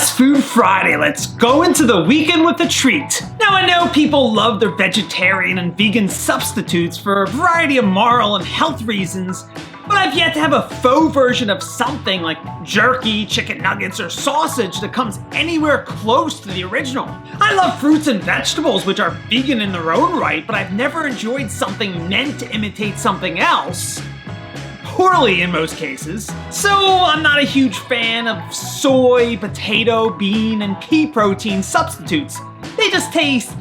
Fast Food Friday. Let's go into the weekend with a treat. Now I know people love their vegetarian and vegan substitutes for a variety of moral and health reasons, but I've yet to have a faux version of something like jerky, chicken nuggets, or sausage that comes anywhere close to the original. I love fruits and vegetables, which are vegan in their own right, but I've never enjoyed something meant to imitate something else. Poorly in most cases. So I'm not a huge fan of soy, potato, bean, and pea protein substitutes. They just taste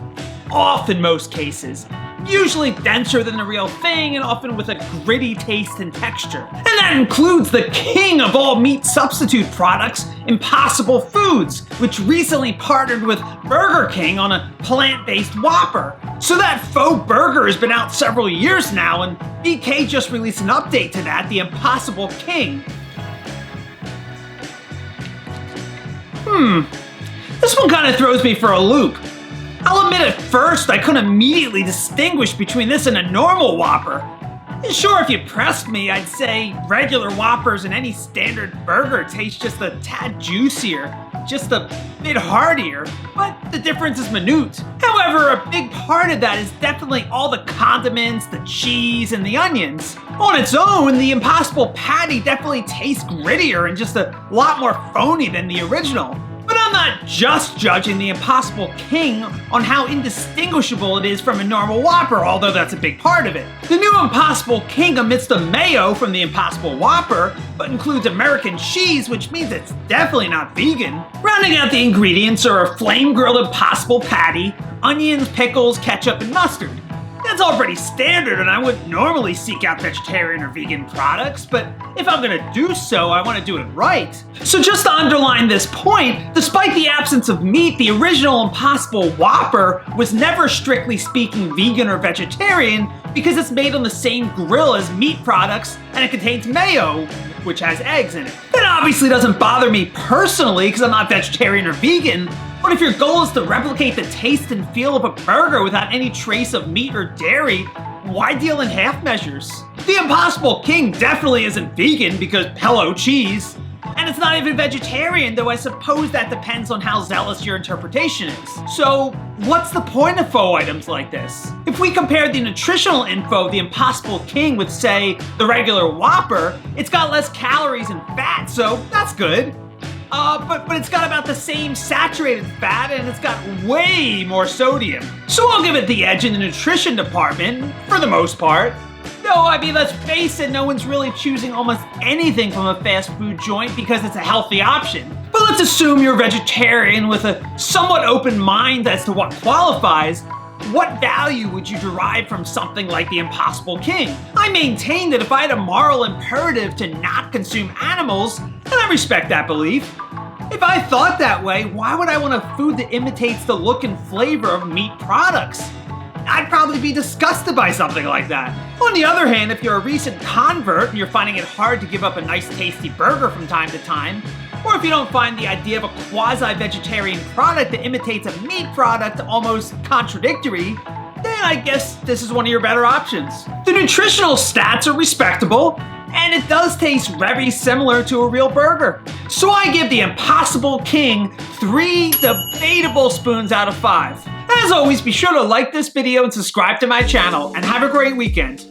off in most cases. Usually denser than the real thing and often with a gritty taste and texture. And that includes the king of all meat substitute products, Impossible Foods, which recently partnered with Burger King on a plant-based Whopper. So that faux burger has been out several years now, and BK just released an update to that, the Impossible King. This one kind of throws me for a loop. I'll admit at first I couldn't immediately distinguish between this and a normal Whopper. And sure, if you pressed me, I'd say regular Whoppers and any standard burger taste just a tad juicier, just a bit heartier, but the difference is minute. However, a big part of that is definitely all the condiments, the cheese, and the onions. On its own, the Impossible Patty definitely tastes grittier and just a lot more phony than the original. But I'm not just judging the Impossible King on how indistinguishable it is from a normal Whopper, although that's a big part of it. The new Impossible King omits the mayo from the Impossible Whopper, but includes American cheese, which means it's definitely not vegan. Rounding out the ingredients are a flame-grilled Impossible Patty, onions, pickles, ketchup, and mustard. That's all pretty standard, and I wouldn't normally seek out vegetarian or vegan products, but if I'm gonna do so, I want to do it right. So just to underline this point, despite the absence of meat, the original Impossible Whopper was never strictly speaking vegan or vegetarian because it's made on the same grill as meat products and it contains mayo, which has eggs in it. That obviously doesn't bother me personally because I'm not vegetarian or vegan, but if your goal is to replicate the taste and feel of a burger without any trace of meat or dairy, why deal in half measures? The Impossible King definitely isn't vegan because hello cheese. And it's not even vegetarian, though I suppose that depends on how zealous your interpretation is. So what's the point of faux items like this? If we compare the nutritional info of the Impossible King with, say, the regular Whopper, it's got less calories and fat, so that's good. But it's got about the same saturated fat and it's got way more sodium. So I'll give it the edge in the nutrition department, for the most part. Though, I mean, let's face it, no one's really choosing almost anything from a fast food joint because it's a healthy option. But let's assume you're a vegetarian with a somewhat open mind as to what qualifies. What value would you derive from something like the Impossible King? I maintain that if I had a moral imperative to not consume animals, and I respect that belief, if I thought that way, why would I want a food that imitates the look and flavor of meat products? I'd probably be disgusted by something like that. On the other hand, if you're a recent convert and you're finding it hard to give up a nice tasty burger from time to time, or if you don't find the idea of a quasi-vegetarian product that imitates a meat product almost contradictory, then I guess this is one of your better options. The nutritional stats are respectable, and it does taste very similar to a real burger. So I give the Impossible King 3 debatable spoons out of 5. As always, be sure to like this video and subscribe to my channel, and have a great weekend.